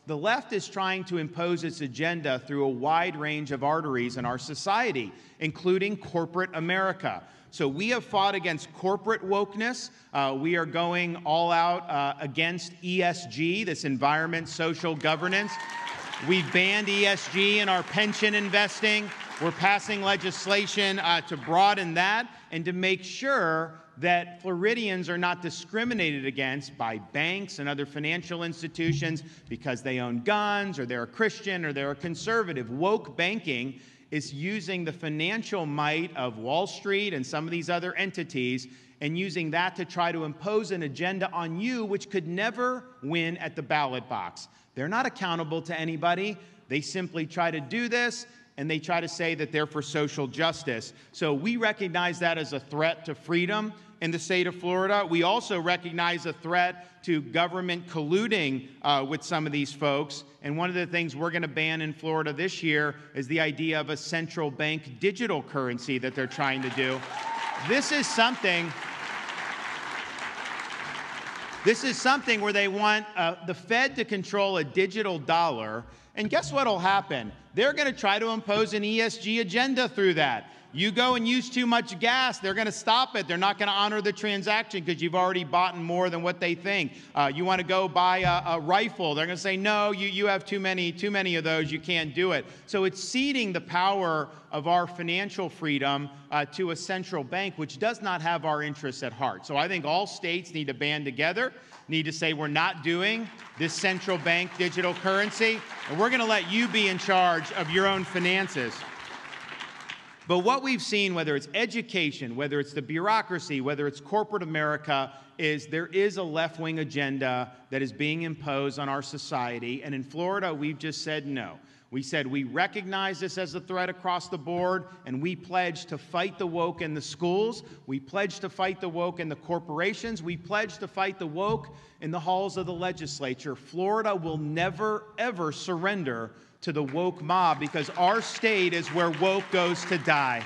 the left is trying to impose its agenda through a wide range of arteries in our society, including corporate America. So we have fought against corporate wokeness. We are going all out against ESG, this environment, social governance. We've banned ESG in our pension investing. We're passing legislation to broaden that and to make sure that Floridians are not discriminated against by banks and other financial institutions because they own guns or they're a Christian or they're a conservative. Woke banking is using the financial might of Wall Street and some of these other entities and using that to try to impose an agenda on you which could never win at the ballot box. They're not accountable to anybody. They simply try to do this, and they try to say that they're for social justice. So we recognize that as a threat to freedom in the state of Florida. We also recognize a threat to government colluding with some of these folks. And one of the things we're going to ban in Florida this year is the idea of a central bank digital currency that they're trying to do. This is something where they want the Fed to control a digital dollar. And guess what will happen? They're going to try to impose an ESG agenda through that. You go and use too much gas, they're going to stop it. They're not going to honor the transaction because you've already bought more than what they think. You want to go buy a rifle, they're going to say, no, you have too many of those, you can't do it. So it's ceding the power of our financial freedom to a central bank, which does not have our interests at heart. So I think all states need to band together, need to say we're not doing this central bank digital currency, and we're going to let you be in charge of your own finances. But what we've seen, whether it's education, whether it's the bureaucracy, whether it's corporate America, is there is a left-wing agenda that is being imposed on our society. And in Florida, we've just said no. We said we recognize this as a threat across the board, and we pledge to fight the woke in the schools. We pledge to fight the woke in the corporations. We pledge to fight the woke in the halls of the legislature. Florida will never, ever surrender to the woke mob because our state is where woke goes to die.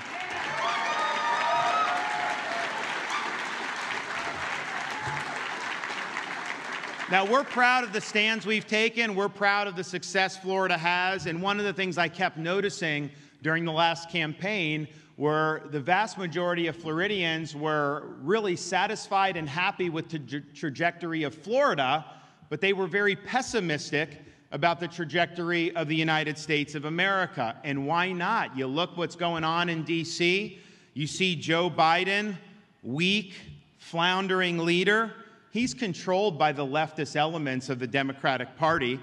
Now, we're proud of the stands we've taken. We're proud of the success Florida has. And one of the things I kept noticing during the last campaign were the vast majority of Floridians were really satisfied and happy with the trajectory of Florida, but they were very pessimistic about the trajectory of the United States of America. And why not? You look what's going on in D.C. You see Joe Biden, weak, floundering leader. He's controlled by the leftist elements of the Democratic Party.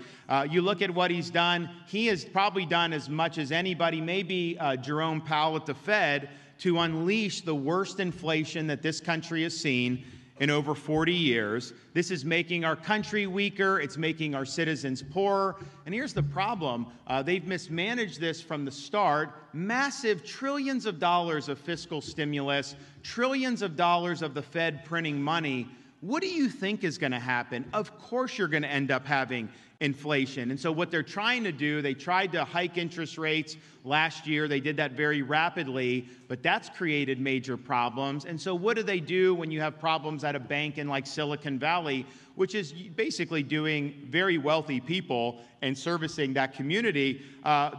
You look at what he's done. He has probably done as much as anybody, maybe Jerome Powell at the Fed, to unleash the worst inflation that this country has seen in over 40 years. This is making our country weaker. It's making our citizens poorer. And here's the problem. They've mismanaged this from the start. Massive trillions of dollars of fiscal stimulus, trillions of dollars of the Fed printing money. What do you think is going to happen? Of course you're going to end up having inflation. And so what they're trying to do, they tried to hike interest rates last year. They did that very rapidly, but that's created major problems. And so what do they do when you have problems at a bank in like Silicon Valley, which is basically doing very wealthy people and servicing that community?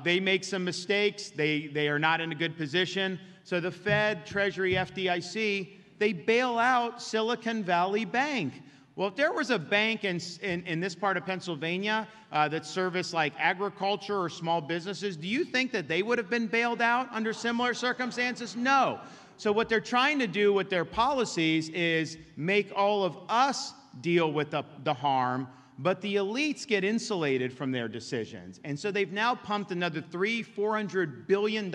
They make some mistakes. They are not in a good position. So the Fed, Treasury, FDIC, they bail out Silicon Valley Bank. Well, if there was a bank in this part of Pennsylvania that serviced like agriculture or small businesses, do you think that they would have been bailed out under similar circumstances? No. So what they're trying to do with their policies is make all of us deal with the harm, but the elites get insulated from their decisions. And so they've now pumped another $400 billion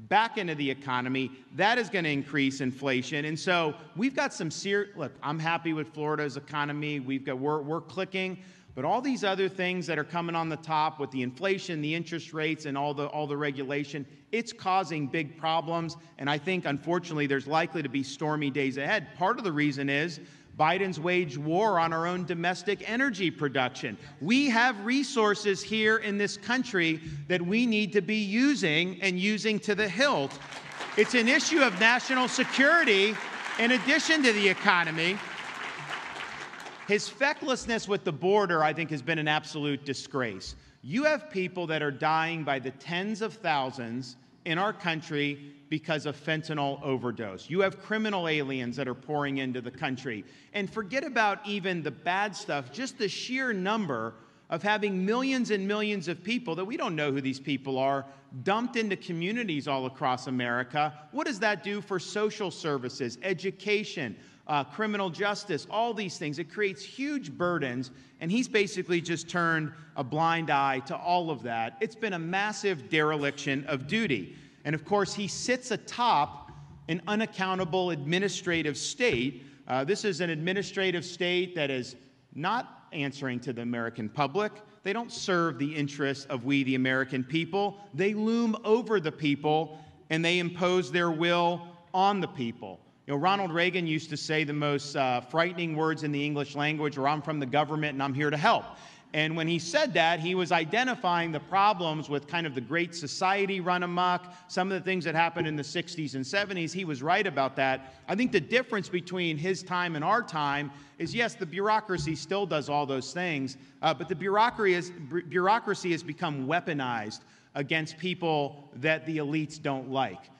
back into the economy. That is going to increase inflation. And so we've got some look, I'm happy with Florida's economy. We're clicking, but all these other things that are coming on the top with the inflation, the interest rates, and all the regulation, it's causing big problems. And I think, unfortunately, there's likely to be stormy days ahead. Part of the reason is Biden's waged war on our own domestic energy production. We have resources here in this country that we need to be using and using to the hilt. It's an issue of national security in addition to the economy. His fecklessness with the border, I think, has been an absolute disgrace. You have people that are dying by the tens of thousands in our country because of fentanyl overdose. You have criminal aliens that are pouring into the country. And forget about even the bad stuff, just the sheer number of having millions and millions of people that we don't know who these people are, dumped into communities all across America. What does that do for social services, education, criminal justice, all these things? It creates huge burdens, and he's basically just turned a blind eye to all of that. It's been a massive dereliction of duty. And of course, he sits atop an unaccountable administrative state. This is an administrative state that is not answering to the American public. They don't serve the interests of we, the American people. They loom over the people, and they impose their will on the people. You know, Ronald Reagan used to say the most frightening words in the English language were, "I'm from the government and I'm here to help." And when he said that, he was identifying the problems with kind of the Great Society run amok, some of the things that happened in the 60s and 70s. He was right about that. I think the difference between his time and our time is, yes, the bureaucracy still does all those things, but the bureaucracy has become weaponized against people that the elites don't like.